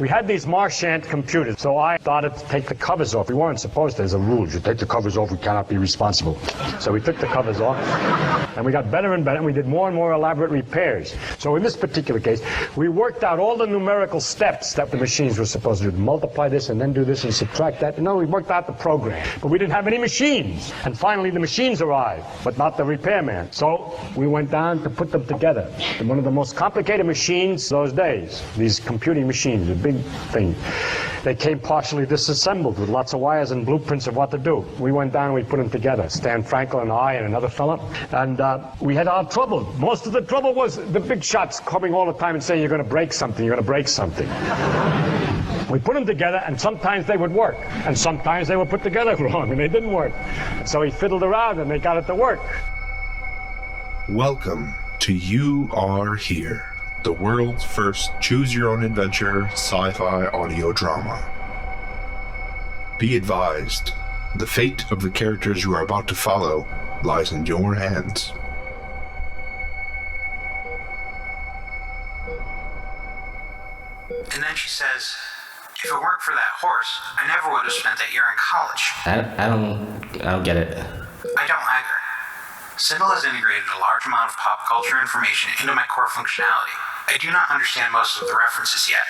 We had these Marchant computers, so I started to take the covers off. We weren't supposed to. There's a rule. You take the covers off, we cannot be responsible. So we took the covers off, and we got better and better, and we did more and more elaborate repairs. So in this particular case, we worked out all the numerical steps that the machines were supposed to do. Multiply this, and then do this, and subtract that. No, we worked out the program. But we didn't have any machines. And finally, the machines arrived, but not the repairman. So we went down to put them together. And one of the most complicated machines those days, these computing machines, the big thing. They came partially disassembled with lots of wires and blueprints of what to do. We went down and we put them together, Stan Frankel and I and another fella, and we had our trouble. Most of the trouble was the big shots coming all the time and saying, you're going to break something, you're going to break something. We put them together, and sometimes they would work, and sometimes they were put together wrong, and they didn't work. So he fiddled around, and they got it to work. Welcome to You Are Here, the world's first choose-your-own-adventure sci-fi audio drama. Be advised, the fate of the characters you are about to follow lies in your hands. And then she says, if it weren't for that horse, I never would have spent that year in college. I don't get it. I don't either. Sybil has integrated a large amount of pop culture information into my core functionality. I do not understand most of the references yet,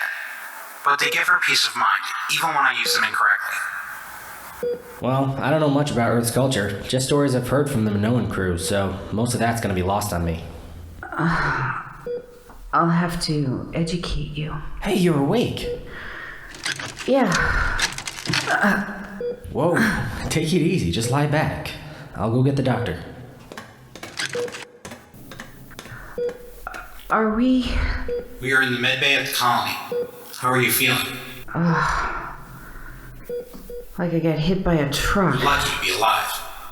but they give her peace of mind, even when I use them incorrectly. Well, I don't know much about Earth's culture, just stories I've heard from the Minoan crew, so most of that's gonna be lost on me. I'll have to educate you. Hey, you're awake! Yeah. Whoa, take it easy, just lie back. I'll go get the doctor. Are we... We are in the med bay at the colony. How are you feeling? like I got hit by a truck. We're lucky to be alive.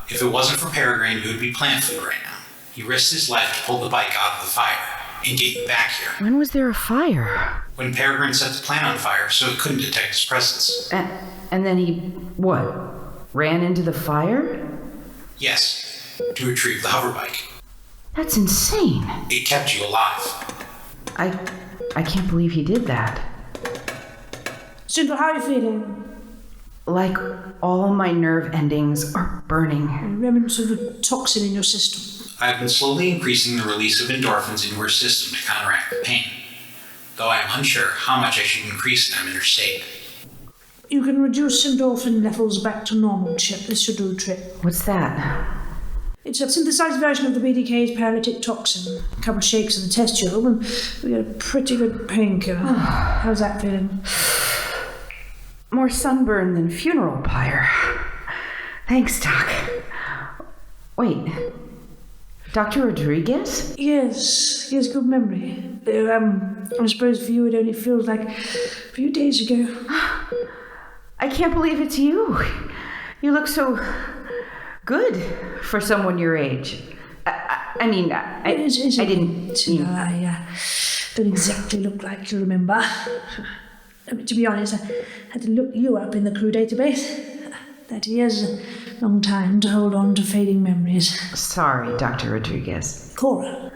If it wasn't for Peregrine, you would be plant food right now. He risked his life to pull the bike out of the fire and get you back here. When was there a fire? When Peregrine set the plant on fire so it couldn't detect his presence. And then he, what, ran into the fire? Yes, to retrieve the hoverbike. That's insane. It kept you alive. I can't believe he did that. Sybil, how are you feeling? Like all my nerve endings are burning. Remnants of the toxin in your system. I've been slowly increasing the release of endorphins into her system to counteract the pain, though I am unsure how much I should increase them in her state. You can reduce endorphin levels back to normal, Chip. This should do the trick. What's that? It's a synthesized version of the BDK's paralytic toxin. A couple of shakes of the test tube, and we get a pretty good painkiller. How's that feeling? More sunburn than funeral pyre. Thanks, Doc. Wait, Dr. Rodriguez? Yes, he has good memory. I suppose for you it only feels like a few days ago. I can't believe it's you. You look so good for someone your age. I didn't. I don't exactly look like you remember. To be honest, I had to look you up in the crew database. 30 years is a long time to hold on to fading memories. Sorry, Dr. Rodriguez. Cora.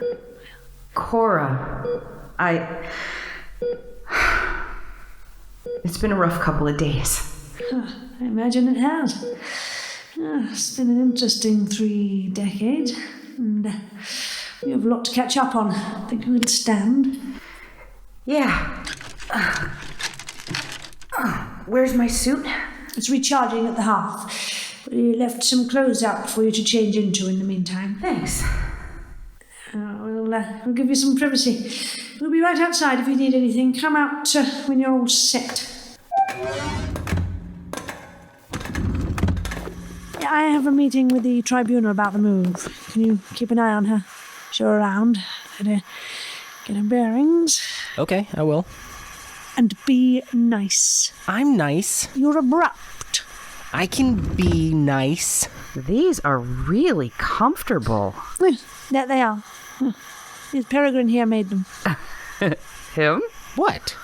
It's been a rough couple of days. I imagine it has. It's been an interesting 3 decades, and you have a lot to catch up on. Think you understand? Yeah. Where's my suit? It's recharging at the hearth. We left some clothes out for you to change into in the meantime. Thanks. We'll give you some privacy. We'll be right outside if you need anything. Come out when you're all set. I have a meeting with the tribunal about the move. Can you keep an eye on her? Show her around. Get her bearings. Okay, I will. And be nice. I'm nice. You're abrupt. I can be nice. These are really comfortable. There they are. His Peregrine here made them. Him? What?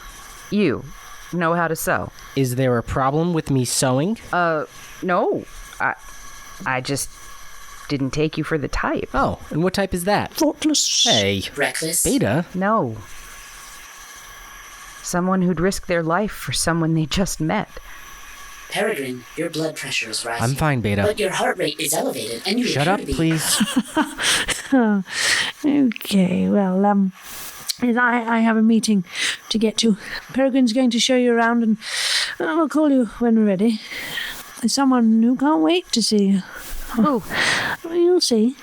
You know how to sew. Is there a problem with me sewing? No. I just didn't take you for the type. Oh, and what type is that? Thoughtless. Hey. Reckless. Beta? No. Someone who'd risk their life for someone they just met. Peregrine, your blood pressure is rising. I'm fine, Beta. But your heart rate is elevated, and you Shut appear up, to be... please. Okay, well, I have a meeting to get to. Peregrine's going to show you around, and I'll call you when we're ready. There's someone who can't wait to see you. Who? Well, you'll see.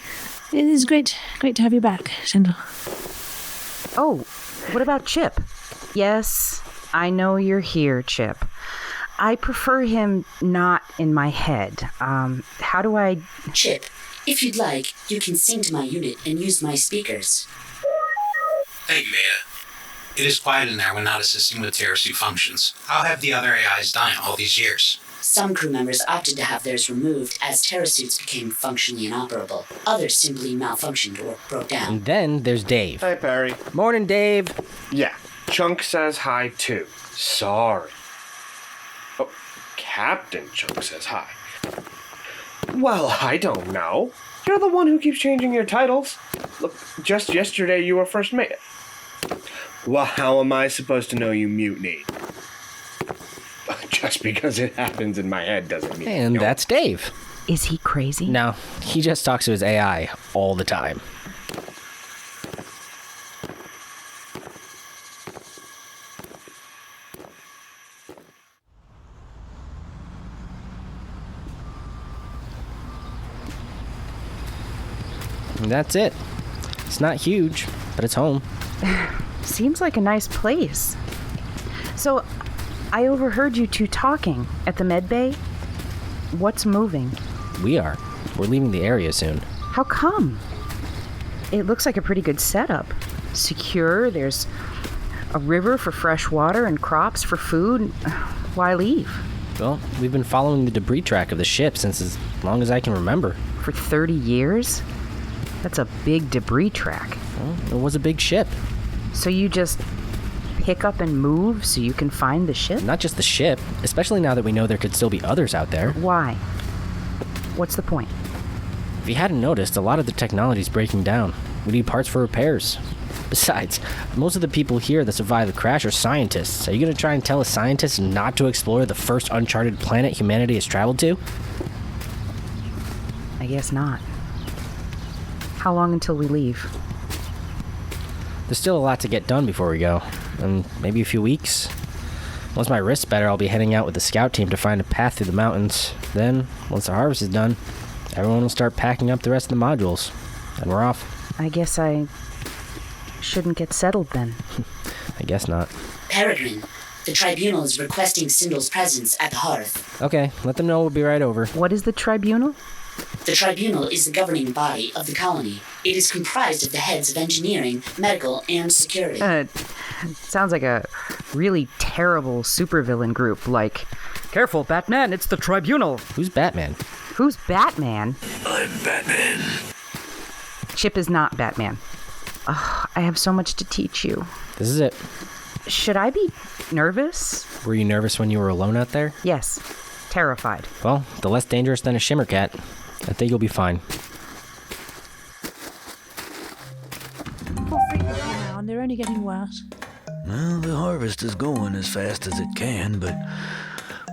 It is great to have you back, Sindel. Oh, what about Chip? Yes, I know you're here, Chip. I prefer him not in my head. How do I... Chip, if you'd like, you can sing to my unit and use my speakers. Thank you, Beta. It is quiet in there when not assisting with TerraSuit functions. How have the other AIs done all these years? Some crew members opted to have theirs removed as TerraSuits became functionally inoperable. Others simply malfunctioned or broke down. And then there's Dave. Hi, Perry. Morning, Dave. Yeah, Chunk says hi too. Sorry. Oh, Captain Chunk says hi. Well, I don't know. You're the one who keeps changing your titles. Look, just yesterday you were first mate. Well, how am I supposed to know you mutinied? Just because it happens in my head doesn't mean... And that's Dave. Is he crazy? No, he just talks to his AI all the time. And that's it. It's not huge, but it's home. Seems like a nice place. So, I overheard you two talking at the med bay. What's moving? We are. We're leaving the area soon. How come? It looks like a pretty good setup. Secure, there's a river for fresh water and crops for food. Why leave? Well, we've been following the debris track of the ship since as long as I can remember. For 30 years? That's a big debris track. Well, it was a big ship. So you just pick up and move so you can find the ship? Not just the ship, especially now that we know there could still be others out there. Why? What's the point? If you hadn't noticed, a lot of the technology's breaking down. We need parts for repairs. Besides, most of the people here that survived the crash are scientists. Are you going to try and tell a scientist not to explore the first uncharted planet humanity has traveled to? I guess not. How long until we leave? There's still a lot to get done before we go. And maybe a few weeks. Once my wrist's better, I'll be heading out with the scout team to find a path through the mountains. Then, once the harvest is done, everyone will start packing up the rest of the modules. And we're off. I guess I shouldn't get settled then. I guess not. Peregrine, the tribunal is requesting Sindel's presence at the hearth. Okay, let them know we'll be right over. What is the tribunal? The tribunal is the governing body of the colony. It is comprised of the heads of engineering, medical, and security. Sounds like a really terrible supervillain group, like, careful, Batman, it's the tribunal. Who's Batman? Who's Batman? I'm Batman. Chip is not Batman. Ugh, I have so much to teach you. This is it. Should I be nervous? Were you nervous when you were alone out there? Yes. Terrified. Well, the less dangerous than a shimmer cat. I think you'll be fine. Poor freak now, and they're only getting worse. Well, the harvest is going as fast as it can, but,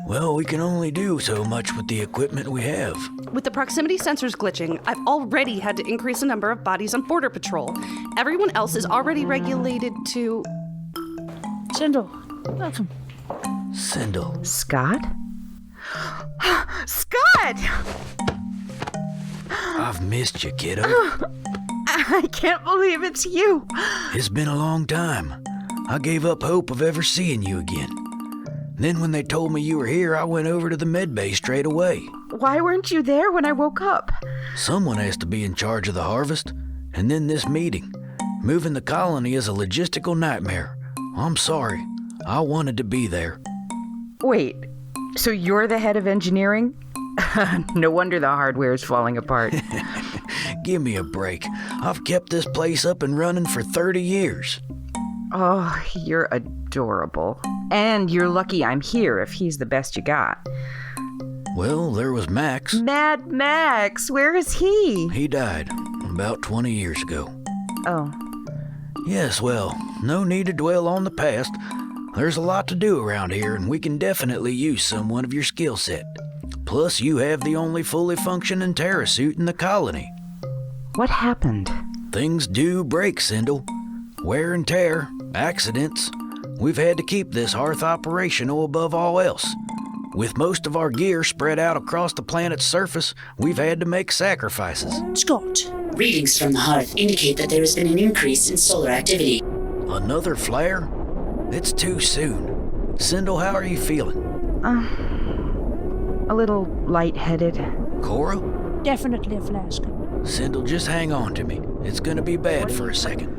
well, we can only do so much with the equipment we have. With the proximity sensors glitching, I've already had to increase the number of bodies on Border Patrol. Everyone else is already regulated to... Sindel, welcome. Sindel. Scott? Scott! I've missed you, kiddo. I can't believe it's you. It's been a long time. I gave up hope of ever seeing you again. Then when they told me you were here, I went over to the med bay straight away. Why weren't you there when I woke up? Someone has to be in charge of the harvest, and then this meeting. Moving the colony is a logistical nightmare. I'm sorry. I wanted to be there. Wait, so you're the head of engineering? No wonder the hardware is falling apart. Give me a break. I've kept this place up and running for 30 years. Oh, you're adorable. And you're lucky I'm here if he's the best you got. Well, there was Max. Mad Max, where is he? He died about 20 years ago. Oh. Yes, well, no need to dwell on the past. There's a lot to do around here, and we can definitely use someone of your skill set. Plus, you have the only fully functioning Terrasuit in the colony. What happened? Things do break, Sindel. Wear and tear, accidents. We've had to keep this hearth operational above all else. With most of our gear spread out across the planet's surface, we've had to make sacrifices. Scott. Readings from the hearth indicate that there has been an increase in solar activity. Another flare? It's too soon. Sindel, how are you feeling? A little lightheaded. Cora? Definitely a flask. Sindel, just hang on to me. It's gonna be bad for a second.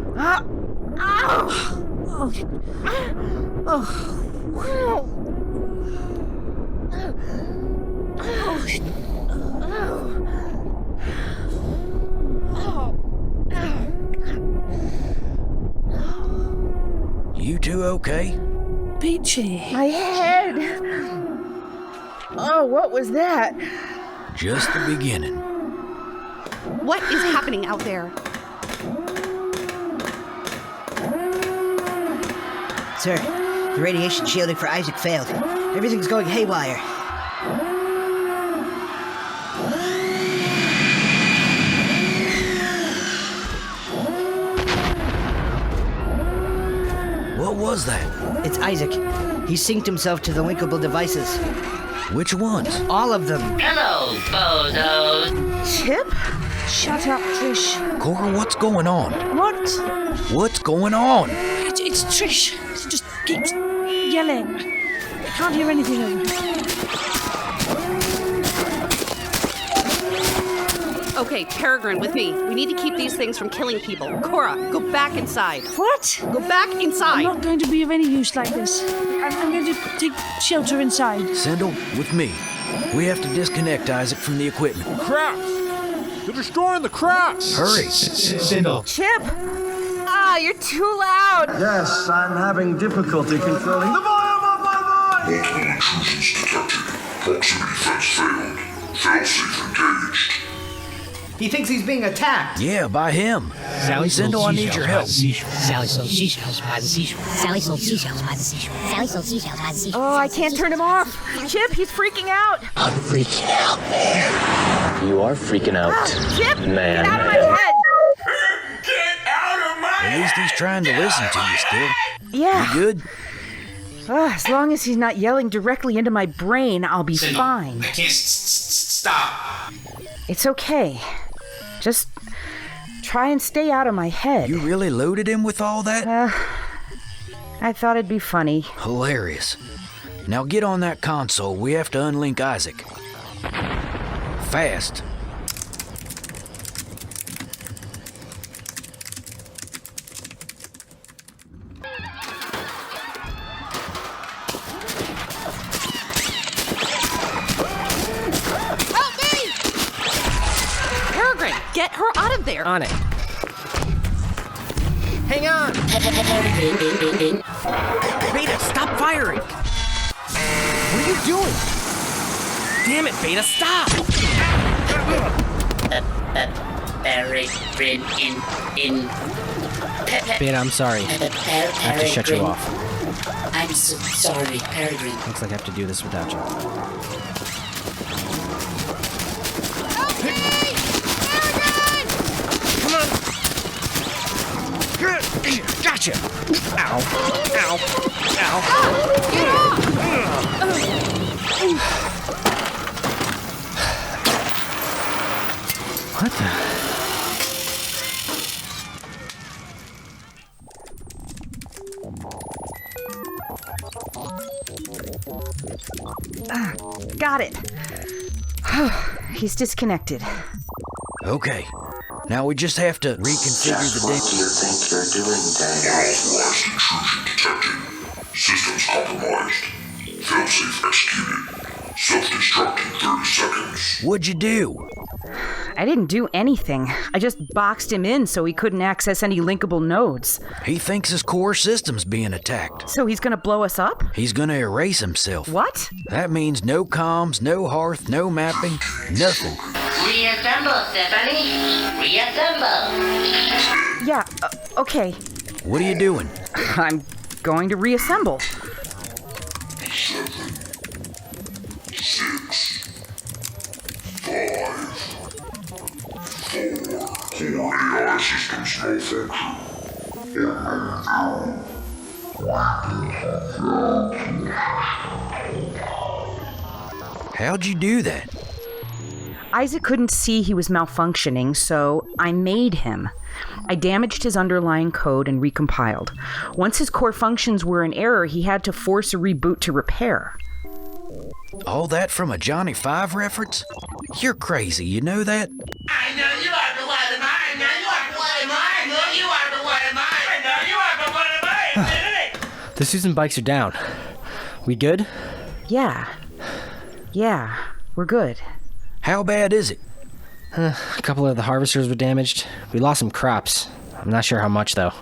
You two okay? Peachy. My head! Oh, what was that? Just the beginning. What is happening out there? Sir, the radiation shielding for Isaac failed. Everything's going haywire. What was that? It's Isaac. He synced himself to the linkable devices. Which ones? All of them. Hello, bozos. Chip? Shut up, Trish. Cora, what's going on? What? What's going on? It's Trish. She just keeps yelling. I can't hear anything over her. Okay, Peregrine, with me. We need to keep these things from killing people. Cora, go back inside. What? Go back inside. I'm not going to be of any use like this. I'm going to take shelter inside. Sindel, with me. We have to disconnect Isaac from the equipment. Crafts! They're destroying the crafts! Hurry! Sindel. Chip! You're too loud! Yes, I'm having difficulty controlling the volume of my voice! Multiple intrusions detected. Proximity fence failed. Failsafe engaged. He thinks he's being attacked. Yeah, by him. Sindel, I need your help. Sally sold seashells by the seashore. Sally sold seashells by the seashore. Sally sold seashells by the seashore. Oh, I can't turn him off. Chip, he's freaking out. I'm freaking out, man. You are freaking out, Chip, man. get out of my head. At least he's trying to listen to you still. Yeah. You good? As long as he's not yelling directly into my brain, I'll be fine. I can't stop. It's okay. Just try and stay out of my head. You really loaded him with all that? I thought it'd be funny. Hilarious. Now get on that console. We have to unlink Isaac. Fast. Get her out of there! On it. Hang on! Beta, stop firing! What are you doing? Damn it, Beta, stop! Beta, I'm sorry. I have to shut you off. I'm so sorry, Peregrine. Looks like I have to do this without you. Gotcha! Ow! Ow! Ow! Get off! What the? Got it. He's disconnected. Okay. Now we just have to reconfigure the What do you think you're doing, Dad? Unauthorized intrusion detected. Systems compromised. Failsafe executed. Self-destruct in 30 seconds. What'd you do? I didn't do anything. I just boxed him in so he couldn't access any linkable nodes. He thinks his core system's being attacked. So he's gonna blow us up? He's gonna erase himself. What? That means no comms, no hearth, no mapping, nothing. Reassemble, Stephanie. Reassemble. Yeah, okay. What are you doing? I'm going to reassemble. 7, 6, 5, 4. Core AI systems malfunction. How'd you do that? Isaac couldn't see he was malfunctioning, so I made him. I damaged his underlying code and recompiled. Once his core functions were in error, he had to force a reboot to repair. All that from a Johnny Five reference? You're crazy, you know that? I know you are the one of mine. I know you are the one of mine. I know you are the one of mine. I know you are the one of mine. The Susan bikes are down. We good? Yeah, we're good. How bad is it? A couple of the harvesters were damaged. We lost some crops. I'm not sure how much, though.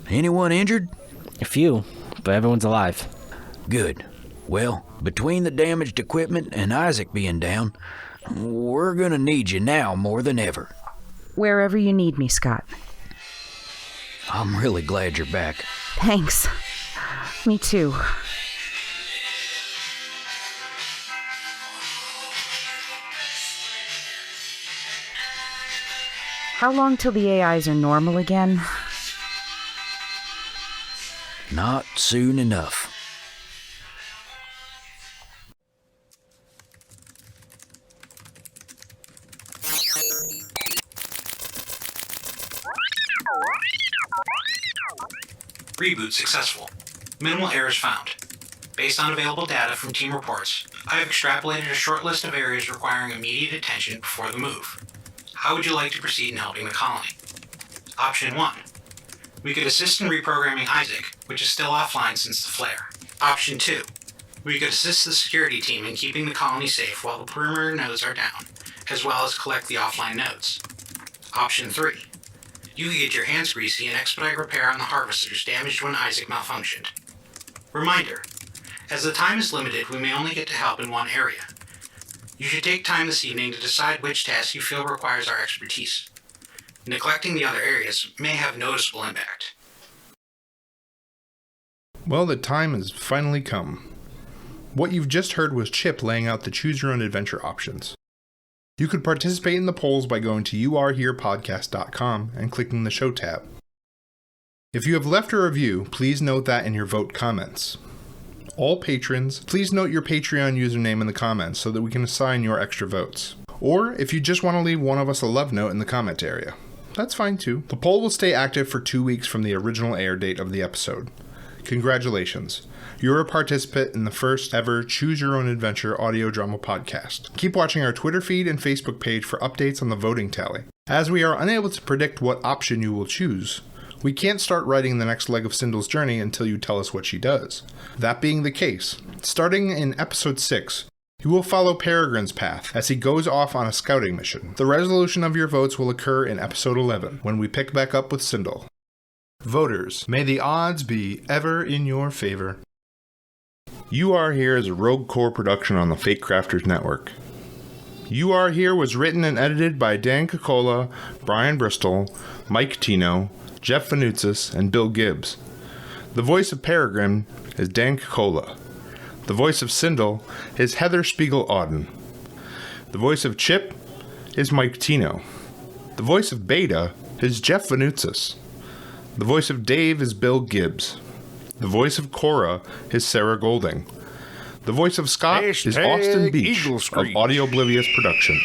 Anyone injured? A few, but everyone's alive. Good. Well, between the damaged equipment and Isaac being down, we're gonna need you now more than ever. Wherever you need me, Scott. I'm really glad you're back. Thanks. Me too. How long till the AIs are normal again? Not soon enough. Reboot successful. Minimal errors found. Based on available data from team reports, I have extrapolated a short list of areas requiring immediate attention before the move. How would you like to proceed in helping the colony? Option 1. We could assist in reprogramming Isaac, which is still offline since the flare. Option 2. We could assist the security team in keeping the colony safe while the perimeter nodes are down, as well as collect the offline nodes. Option 3. You could get your hands greasy and expedite repair on the harvesters damaged when Isaac malfunctioned. Reminder, as the time is limited, we may only get to help in one area. You should take time this evening to decide which task you feel requires our expertise. Neglecting the other areas may have noticeable impact. Well, the time has finally come. What you've just heard was Chip laying out the Choose Your Own Adventure options. You could participate in the polls by going to youareherepodcast.com and clicking the Show tab. If you have left a review, please note that in your vote comments. All patrons, please note your Patreon username in the comments so that we can assign your extra votes. Or if you just want to leave one of us a love note in the comment area, that's fine too. The poll will stay active for 2 weeks from the original air date of the episode. Congratulations. You're a participant in the first ever Choose Your Own Adventure audio drama podcast. Keep watching our Twitter feed and Facebook page for updates on the voting tally. As we are unable to predict what option you will choose, we can't start writing the next leg of Sindle's journey until you tell us what she does. That being the case, starting in episode 6, you will follow Peregrine's path as he goes off on a scouting mission. The resolution of your votes will occur in episode 11, when we pick back up with Sindel. Voters, may the odds be ever in your favor. You Are Here is a Rogue Core production on the Fate Crafters Network. You Are Here was written and edited by Dan Cocola, Brian Bristol, Mike Tino, Jeff Vanutsis, and Bill Gibbs. The voice of Peregrine is Dan Cocola. The voice of Sindel is Heather Spiegel-Auden. The voice of Chip is Mike Tino. The voice of Beta is Jeff Vanutsis. The voice of Dave is Bill Gibbs. The voice of Cora is Sarah Golding. The voice of Scott is Austin Beach of Audio Oblivious Productions.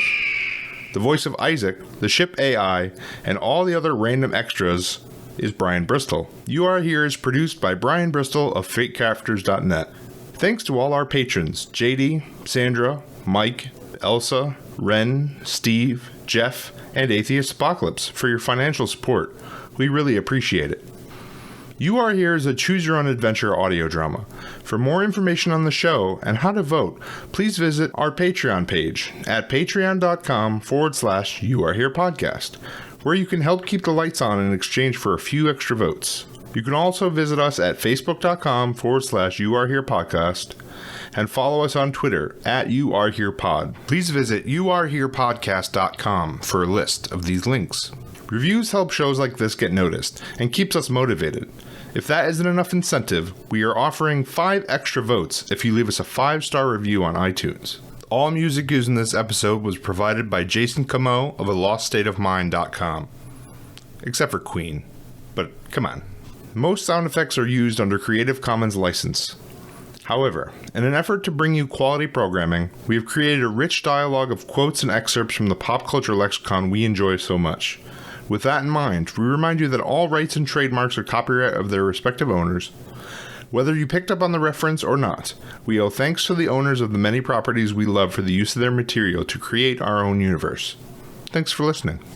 The voice of Isaac, the ship AI, and all the other random extras is Brian Bristol. You Are Here is produced by Brian Bristol of FateCrafters.net. Thanks to all our patrons, JD, Sandra, Mike, Elsa, Ren, Steve, Jeff, and Atheist Apocalypse for your financial support. We really appreciate it. You Are Here is a Choose Your Own Adventure audio drama. For more information on the show and how to vote, please visit our Patreon page at patreon.com/YouAreHerePodcast, where you can help keep the lights on in exchange for a few extra votes. You can also visit us at facebook.com/YouAreHerePodcast and follow us on Twitter at YouAreHerePod. Please visit youareherepodcast.com for a list of these links. Reviews help shows like this get noticed and keeps us motivated. If that isn't enough incentive, we are offering 5 extra votes if you leave us a 5-star review on iTunes. All music used in this episode was provided by Jason Camo of aloststateofmind.com. Except for Queen. But come on. Most sound effects are used under Creative Commons license. However, in an effort to bring you quality programming, we have created a rich dialogue of quotes and excerpts from the pop culture lexicon we enjoy so much. With that in mind, we remind you that all rights and trademarks are copyright of their respective owners. Whether you picked up on the reference or not, we owe thanks to the owners of the many properties we love for the use of their material to create our own universe. Thanks for listening.